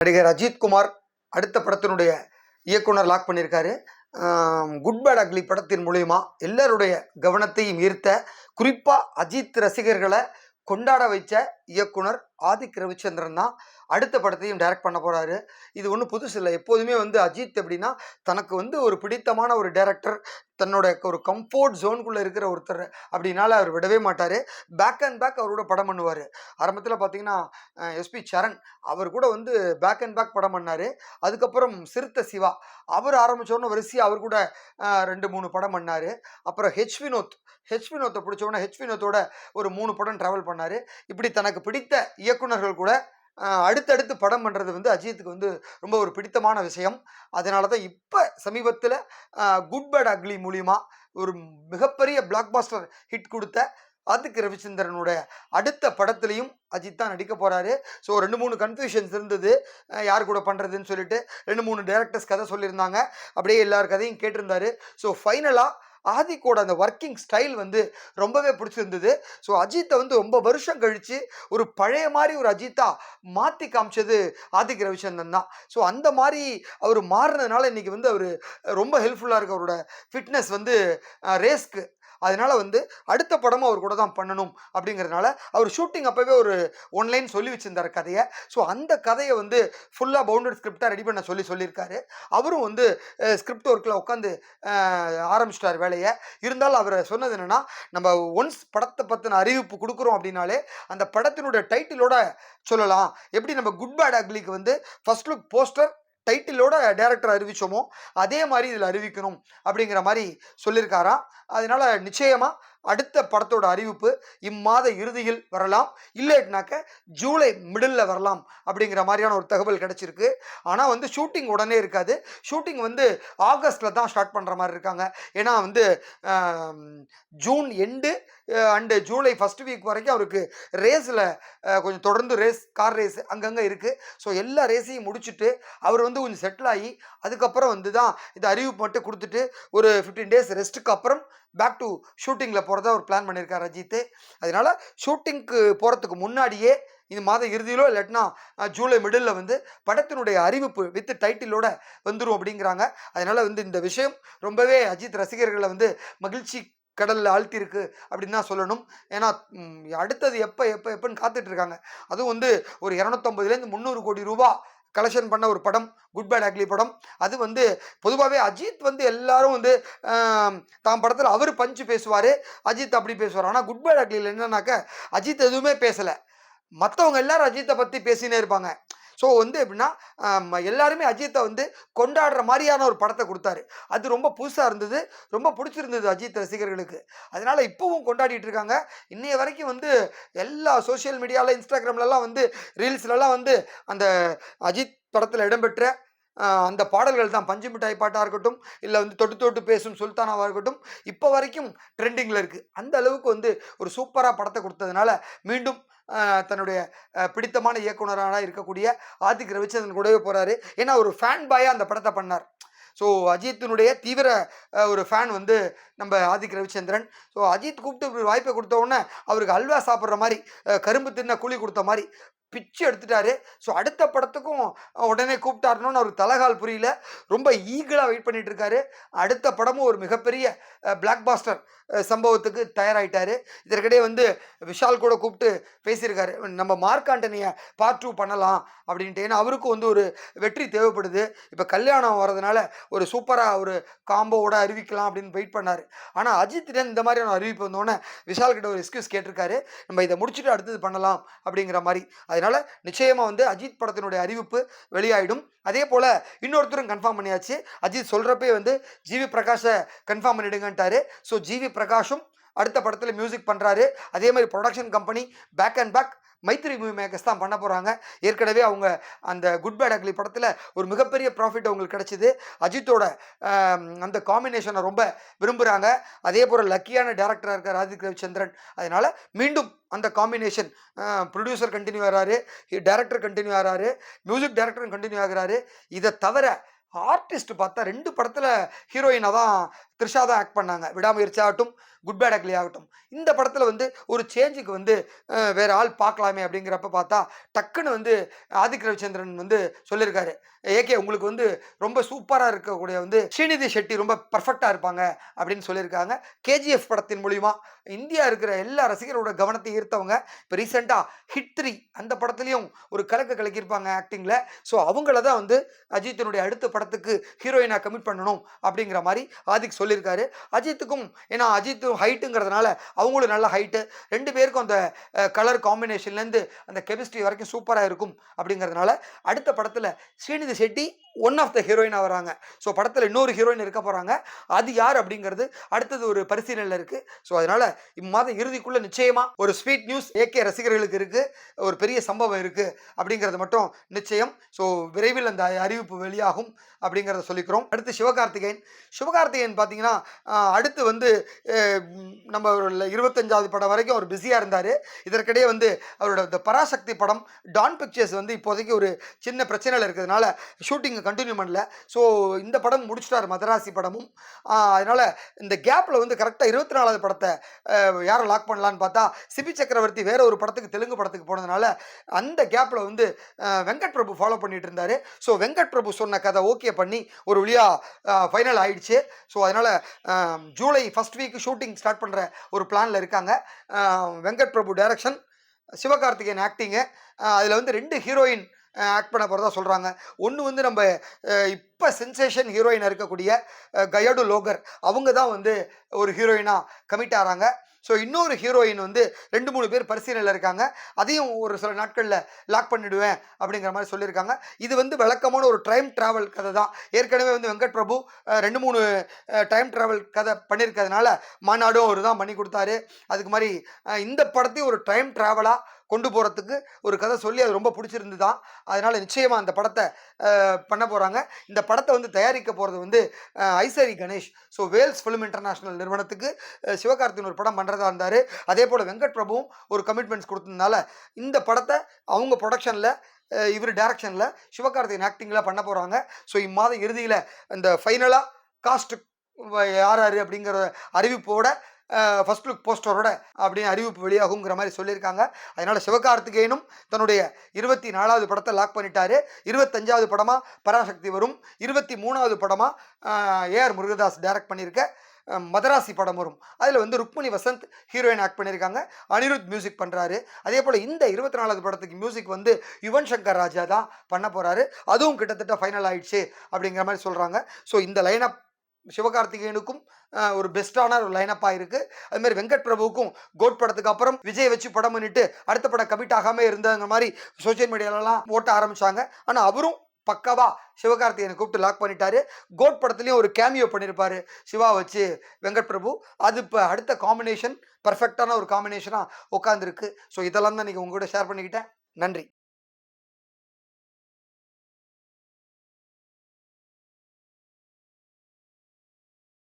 நடிகர் அஜித் குமார் அடுத்த படத்தினுடைய இயக்குனர் லாக் பண்ணியிருக்காரு. குட் பேட் அக்லி படத்தின் மூலயமா எல்லாருடைய கவனத்தையும் ஈர்த்த, குறிப்பாக அஜித் ரசிகர்களை கொண்டாட வைச்ச இயக்குனர் ஆதிக் ரவிச்சந்திரன் தான் அடுத்த படத்தையும் டைரக்ட் பண்ண போகிறாரு. இது ஒன்றும் புதுசு இல்லை. எப்போதுமே அஜித் எப்படின்னா, தனக்கு ஒரு பிடித்தமான ஒரு டைரக்டர், தன்னோட ஒரு கம்ஃபோர்ட் ஜோனுக்குள்ளே இருக்கிற ஒருத்தர் அப்படின்னால அவர் விடவே மாட்டார். பேக் அண்ட் பேக் அவரோட படம் பண்ணுவார். ஆரம்பத்தில் பார்த்தீங்கன்னா எஸ்பி சரண் அவர் கூட பேக் அண்ட் பேக் படம் பண்ணார். அதுக்கப்புறம் சிறுத்தை சிவா அவர் ஆரம்பித்தோன்னு வரிசையாக அவர் கூட 2-3 படம் பண்ணார். அப்புறம் ஹெச் வினோத்தை பிடிச்சோன்னா ஹெச் வினோத்தோட ஒரு 3 படம் ட்ராவல் பண்ணார். இப்படி தனக்கு பிடித்த இயக்குனர்கள் கூட அடுத்தடுத்து படம் பண்ணுறது அஜித்துக்கு ரொம்ப ஒரு பிடித்தமான விஷயம். அதனால தான் இப்போ சமீபத்தில் குட் பேட் அக்லி மூலிமா ஒரு மிகப்பெரிய பிளாக் பாஸ்டர் ஹிட் கொடுத்த ஆதிக் ரவிச்சந்திரனுடைய அடுத்த படத்துலையும் அஜித் தான் நடிக்க போகிறாரு. ஸோ 2-3 கன்ஃபியூஷன்ஸ் இருந்தது, யார் கூட பண்ணுறதுன்னு சொல்லிட்டு 2-3 டேரக்டர்ஸ் கதை சொல்லியிருந்தாங்க. அப்படியே எல்லார் கதையும் கேட்டிருந்தாரு. ஸோ ஃபைனலாக ஆதிக்கோட அந்த ஒர்க்கிங் ஸ்டைல் ரொம்பவே பிடிச்சிருந்தது. ஸோ அஜித்தை ரொம்ப வருஷம் கழித்து ஒரு பழைய மாதிரி ஒரு அஜித்தா மாற்றி காமிச்சது ஆதிக் ரவிச்சந்திரன் தான். ஸோ அந்த மாதிரி அவர் மாறினதுனால இன்றைக்கி அவர் ரொம்ப ஹெல்ப்ஃபுல்லாக இருக்குது. அவரோட ஃபிட்னஸ் ரேஸ்க்கு. அதனால அடுத்த படமும் அவர் கூட தான் பண்ணணும் அப்படிங்கிறதுனால அவர் ஷூட்டிங் அப்போவே ஒரு ஒன்லைன் சொல்லி வச்சிருந்தார் கதையை. ஸோ அந்த கதையை ஃபுல்லாக பவுண்டட் ஸ்கிரிப்டாக ரெடி பண்ண சொல்லியிருக்காரு. அவரும் ஸ்கிரிப்ட் ஒர்க்கில் உட்காந்து ஆரம்பிச்சிட்டார் வேலையை. இருந்தாலும் அவர் சொன்னது என்னென்னா, நம்ம ஒன்ஸ் படத்தை பற்றின அறிவிப்பு கொடுக்குறோம் அப்படின்னாலே அந்த படத்தினுடைய டைட்டிலோட சொல்லலாம். எப்படி நம்ம குட் பேட் அக்லிக்கு ஃபர்ஸ்ட் லுக் போஸ்டர் டைட்டிலோட டைரக்டர் அறிவிச்சோமோ அதே மாதிரி இதில் அறிவிக்கணும் அப்படிங்கிற மாதிரி சொல்லியிருக்காராம். அதனால நிச்சயமாக அடுத்த படத்தோட அறிவிப்பு இம்மாத இறுதியில் வரலாம், இல்லைனாக்க ஜூலை மிடில் வரலாம் அப்படிங்கிற மாதிரியான ஒரு தகவல் கிடைச்சிருக்கு. ஆனால் ஷூட்டிங் உடனே இருக்காது. ஷூட்டிங் ஆகஸ்டில் தான் ஸ்டார்ட் பண்ணுற மாதிரி இருக்காங்க. ஏன்னா June end and July first week வரைக்கும் அவருக்கு ரேஸில் கொஞ்சம் தொடர்ந்து கார் ரேஸ் அங்கங்கே இருக்குது. ஸோ எல்லா ரேஸையும் முடிச்சுட்டு அவர் கொஞ்சம் செட்டில் ஆகி அதுக்கப்புறம் தான் இது அறிவிப்பு மட்டும் கொடுத்துட்டு ஒரு 15 டேஸ் ரெஸ்ட்டுக்கு அப்புறம் பேக் டு ஷூட்டிங்கில் போகிறதா ஒரு பிளான் பண்ணியிருக்கார் அஜித். அதனால் ஷூட்டிங்க்கு போகிறதுக்கு முன்னாடியே இந்த மாத இறுதியிலோ இல்லாட்டினா ஜூலை மிடில் படத்தினுடைய அறிவிப்பு வித் டைட்டிலோட வந்துடும் அப்படிங்கிறாங்க. அதனால் இந்த விஷயம் ரொம்பவே அஜித் ரசிகர்களை மகிழ்ச்சி கடலில் ஆழ்த்திருக்கு அப்படின்னு தான் சொல்லணும். ஏன்னா அடுத்தது எப்போன்னு காத்துட்டு இருக்காங்க. அதுவும் ஒரு 250 300 கோடி ரூபா கலெக்ஷன் பண்ண ஒரு படம் குட் பேட் அக்லி படம். அது பொதுவாகவே அஜித் எல்லாரும் தான் படத்தில் அவர் பஞ்சு பேசுவார், அஜித் அப்படி பேசுவார். ஆனால் குட் பேட் அக்லியில் என்னன்னாக்க அஜித் எதுவுமே பேசலை, மற்றவங்க எல்லாரும் அஜித்தை பற்றி பேசினே இருப்பாங்க. ஸோ எப்படின்னா எல்லாருமே அஜித்தை கொண்டாடுற மாதிரியான ஒரு படத்தை கொடுத்தாரு. அது ரொம்ப புதுசாக இருந்தது, ரொம்ப பிடிச்சிருந்தது அஜித் ரசிகர்களுக்கு. அதனால் இப்போவும் கொண்டாடிட்டு இருக்காங்க. இன்னைய வரைக்கும் எல்லா சோஷியல் மீடியாவில், இன்ஸ்டாகிராம்லலாம் ரீல்ஸ்லலாம் அந்த அஜித் படத்தில் இடம்பெற்ற அந்த பாடல்கள் தான். பஞ்சு மிட்டாய் பாட்டாக இருக்கட்டும், இல்லை தொட்டு தொட்டு பேசும் சுல்தானாவாக இருக்கட்டும், இப்போ வரைக்கும் ட்ரெண்டிங்கில் இருக்குது. அந்த அளவுக்கு ஒரு சூப்பராக படத்தை கொடுத்ததுனால மீண்டும் தன்னுடைய பிடித்தமான இயக்குனராக இருக்கக்கூடிய ஆதிக் ரவிச்சந்திரன் கூடவே போகிறாரு. ஏன்னா ஒரு ஃபேன் பாயாக அந்த படத்தை பண்ணார். ஸோ அஜித்தினுடைய தீவிர ஒரு ஃபேன் நம்ம ஆதிக் ரவிச்சந்திரன். ஸோ அஜித் கூப்பிட்டு வாய்ப்பை கொடுத்த உடனே அவருக்கு அல்வா சாப்பிட்ற மாதிரி, கரும்பு தின்ன கூலி கொடுத்த மாதிரி பிச்சு எடுத்துட்டாரு. ஸோ அடுத்த படத்துக்கும் உடனே கூப்பிட்டாருன்னு அவருக்கு தலைகால் புரியல, ரொம்ப ஈகலாக வெயிட் பண்ணிட்டு இருக்காரு. அடுத்த படமும் ஒரு மிகப்பெரிய பிளாக் பாஸ்டர் சம்பவத்துக்கு தயாராகிட்டாரு. இதற்கிடையே விஷால் கூட கூப்பிட்டு பேசியிருக்காரு, நம்ம மார்க் ஆண்டனியை பார்ட் 2 பண்ணலாம் அப்படின்ட்டு. ஏன்னா அவருக்கும் ஒரு வெற்றி தேவைப்படுது. இப்போ கல்யாணம் வர்றதுனால ஒரு சூப்பராக ஒரு காம்போவோட அறிவிக்கலாம் அப்படின்னு வெயிட் பண்ணார். ஆனால் அஜித்திடன் இந்த மாதிரியான அறிவிப்பு வந்தோடனே விஷால் கிட்ட ஒரு எக்ஸ்கியூஸ் கேட்டிருக்காரு, நம்ம இதை முடிச்சுட்டு அடுத்தது பண்ணலாம் அப்படிங்கிற மாதிரி. அதனால நிச்சயமாக அஜித் படத்தினுடைய அறிவிப்பு வெளியாயிடும். அதே போல் இன்னொருத்தரும் கன்ஃபார்ம் பண்ணியாச்சு. அஜித் சொல்கிறப்பே ஜிவி பிரகாஷை கன்ஃபார்ம் பண்ணிடுங்கன்ட்டாரு. ஸோ ஜிவி பிரகாஷும் அடுத்த படத்தில் மியூசிக் பண்ணுறாரு. அதே மாதிரி production company back and back Mythri movie makers தான் பண்ண போகிறாங்க. ஏற்கனவே அவங்க அந்த குட் பேட் அக்லி படத்தில் ஒரு மிகப்பெரிய ப்ராஃபிட் அவங்களுக்கு கிடச்சிது. அஜித்தோட அந்த காம்பினேஷனை ரொம்ப விரும்புகிறாங்க. அதே போல் லக்கியான டேரக்டராக இருக்கார் ஆதிக் ரவிச்சந்திரன். அதனால் மீண்டும் அந்த காம்பினேஷன், ப்ரொடியூசர் கண்டினியூ ஆகிறாரு, டேரக்டர் கண்டினியூ ஆகிறாரு, மியூசிக் டைரக்டரும் கண்டினியூ ஆகிறாரு. இதை தவிர ஆர்டிஸ்ட் பார்த்தா 2 படத்தில் ஹீரோயினாக தான் த்ரிஷா தான் ஆக்ட் பண்ணாங்க. விடாமுயற்சி ஆகட்டும், குட் பேட் அக்லி ஆகட்டும். இந்த படத்துல வந்து ஒரு சேஞ்சுக்கு வந்து வேற ஆள் பார்க்கலாமே அப்படிங்கிறப்ப பார்த்தா, டக்குன்னு வந்து ஆதிக் ரவிச்சந்திரன் வந்து சொல்லியிருக்காரு. "ஏகே உங்களுக்கு வந்து ரொம்ப சூப்பரா இருக்கக்கூடிய வந்து ஸ்ரீநிதி ஷெட்டி ரொம்ப பெர்ஃபெக்ட்டா இருப்பாங்க" அப்படின்னு சொல்லியிருக்காங்க. கேஜிஎஃப் படத்தின் மூலியமா இந்தியா இருக்கிற எல்லா ரசிகரோட கவனத்தை ஈர்த்தவங்க. இப்ப ரீசென்ட்டா ஹிட் 3 அந்த படத்துலயும் ஒரு கலக்கியிருப்பாங்க ஆக்டிங்ல. ஸோ அவங்கள தான் வந்து அஜித்தினுடைய அடுத்த படத்துக்கு ஹீரோயினா கமிட் பண்ணணும் அப்படிங்கிற மாரி ஆதிக் சொல்லியிருக்காரு. அஜித்துக்கும் ஏன்னா அஜித் ஹைட்டுங்கிறதுனால அவங்களும் நல்ல ஹைட்டு. 2 பேருக்கும் அந்த கலர் காம்பினேஷன்லேருந்து அந்த கெமிஸ்ட்ரி வரைக்கும் சூப்பரா இருக்கும் அப்படிங்கிறதுனால, அடுத்த படத்துல Srinidhi Shetty one of the ஹீரோயினா வராங்க. ஸோ படத்துல இன்னொரு ஹீரோயின் இருக்க போறாங்க. அது யார் அப்படிங்கிறது அடுத்தது ஒரு பரிசீலனையில இருக்கு. ஸோ அதனால இம்மாத இறுதிக்குள்ள நிச்சயமா ஒரு ஸ்வீட் நியூஸ் ஏகே ரசிகர்களுக்கு இருக்கு. ஒரு பெரிய சம்பவம் இருக்கு அப்படிங்கிறது மட்டும் நிச்சயம். ஸோ விரைவில் அந்த அறிவிப்பு வெளியாகும் அப்படிங்கிறத சொல்லிக்கிறோம். அடுத்து சிவகார்த்திகேயன். சிவகார்த்திகேயன் பார்த்தீங்கன்னா, அடுத்து வந்து நம்ம ஒரு 25வது படம் வரைக்கும் அவர் பிஸியா இருந்தாரு. இதற்கிடையே வந்து அவரோட இந்த பராசக்தி படம் டான் பிக்சர்ஸ் வந்து இப்போதைக்கு ஒரு சின்ன பிரச்சனையில இருக்கிறதுனால ஷூட்டிங் கண்டினியூ பண்ணல. ஸோ இந்த படம் முடிச்சுட்டார் மதராசி படமும். அதனால இந்த கேப்ல வந்து கரெக்டா 24வது படத்தை யாரை லாக் பண்ணலான்னு பார்த்தா சிபி சக்கரவர்த்தி வேற ஒரு படத்துக்கு தெலுங்கு படத்துக்கு போனதுனால அந்த கேப்ல வந்து வெங்கட் பிரபு ஃபாலோ பண்ணிட்டு இருந்தாரு. ஸோ வெங்கட் பிரபு சொன்ன கதை ஓகே பண்ணி ஒரு வழியா ஃபைனல் ஆயிடுச்சு. ஸோ அதனால July first week shooting start பண்ற ஒரு பிளான்ல இருக்காங்க. Venkat Prabhu direction, Sivakarthikeyan acting. அதில் வந்து 2 ஹீரோயின் ஆக்ட் பண்ண போகிறதா சொல்கிறாங்க. ஒன்று வந்து நம்ம இப்போ சென்சேஷன் ஹீரோயினாக இருக்கக்கூடிய கயடு லோகர், அவங்க தான் வந்து ஒரு ஹீரோயினாக கமிட் ஆகிறாங்க. ஸோ இன்னொரு ஹீரோயின் வந்து 2-3 பேர் பரிசீலனையில் இருக்காங்க. அதையும் ஒரு சில நாட்களில் லாக் பண்ணிவிடுவேன் அப்படிங்கிற மாதிரி சொல்லியிருக்காங்க. இது வந்து வழக்கமான ஒரு டைம் ட்ராவல் கதை தான். ஏற்கனவே வந்து வெங்கட் பிரபு 2-3 டைம் ட்ராவல் கதை பண்ணியிருக்கிறதுனால மாநாடும் அவர் தான் பண்ணி கொடுத்தாரு. அதுக்கு மாதிரி இந்த படத்தையும் ஒரு டைம் ட்ராவலாக கொண்டு போகிறதுக்கு ஒரு கதை சொல்லி அது ரொம்ப பிடிச்சிருந்து தான். அதனால் நிச்சயமாக அந்த படத்தை பண்ண போகிறாங்க. இந்த படத்தை வந்து தயாரிக்க போகிறது வந்து Ishari Ganesh. So Vels film international நிறுவனத்துக்கு சிவகார்த்திகேயன் ஒரு படம் பண்ணுறதா இருந்தார். அதே போல் வெங்கட் பிரபுவும் ஒரு கமிட்மெண்ட்ஸ் கொடுத்ததுனால இந்த படத்தை அவங்க ப்ரொடக்ஷனில் இவர் டைரக்ஷனில் சிவகார்த்திகேயன் ஆக்டிங்கில் பண்ண போகிறாங்க. ஸோ இம்மாத இறுதியில் இந்த ஃபைனலாக காஸ்ட் யார் யார் அப்படிங்கிற அறிவிப்போட ஃபர்ஸ்ட் லுக் போஸ்டரோட அப்படின்னு அறிவிப்பு வெளியாகுங்கிற மாதிரி சொல்லியிருக்காங்க. அதனால் சிவகார்த்திகேயனும் தன்னுடைய 24வது படத்தை லாக் பண்ணிட்டாரு. 25வது படமாக பராசக்தி வரும். 23வது படமாக ஏஆர் முருகதாஸ் டைரக்ட் பண்ணியிருக்க மதராசி படம் வரும். அதில் வந்து ருக்மணி வசந்த் ஹீரோயின் ஆக்ட் பண்ணியிருக்காங்க. அனிருத் மியூசிக் பண்ணுறாரு. அதே போல் இந்த 24வது படத்துக்கு மியூசிக் வந்து யுவன் சங்கர் ராஜா தான் பண்ண போகிறாரு. அதுவும் கிட்டத்தட்ட ஃபைனல் ஆயிடுச்சு அப்படிங்கிற மாதிரி சொல்கிறாங்க. ஸோ இந்த லைனப் சிவகார்த்திகேயனுக்கும் ஒரு பெஸ்ட்டான ஒரு லைனப்பாக இருக்குது. அதுமாதிரி வெங்கட் பிரபுவுக்கும் கோட் படத்துக்கு அப்புறம் விஜய் வச்சு படம் பண்ணிட்டு அடுத்த படம் கமிட் ஆகாமல் இருந்தங்கிற மாதிரி சோசியல் மீடியாலலாம் ஓட்ட ஆரம்பித்தாங்க. ஆனால் அவரும் பக்காவா சிவகார்த்திகேயனை கூப்பிட்டு லாக் பண்ணிட்டாரு. கோட் படத்துலையும் ஒரு கேமியோ பண்ணியிருப்பாரு சிவா வச்சு வெங்கட் பிரபு. அது இப்போ அடுத்த காம்பினேஷன் பர்ஃபெக்டான ஒரு காம்பினேஷனாக உட்காந்துருக்கு. ஸோ இதெல்லாம் தான் இன்றைக்கி உங்கள்கிட்ட ஷேர் பண்ணிக்கிட்டேன். நன்றி.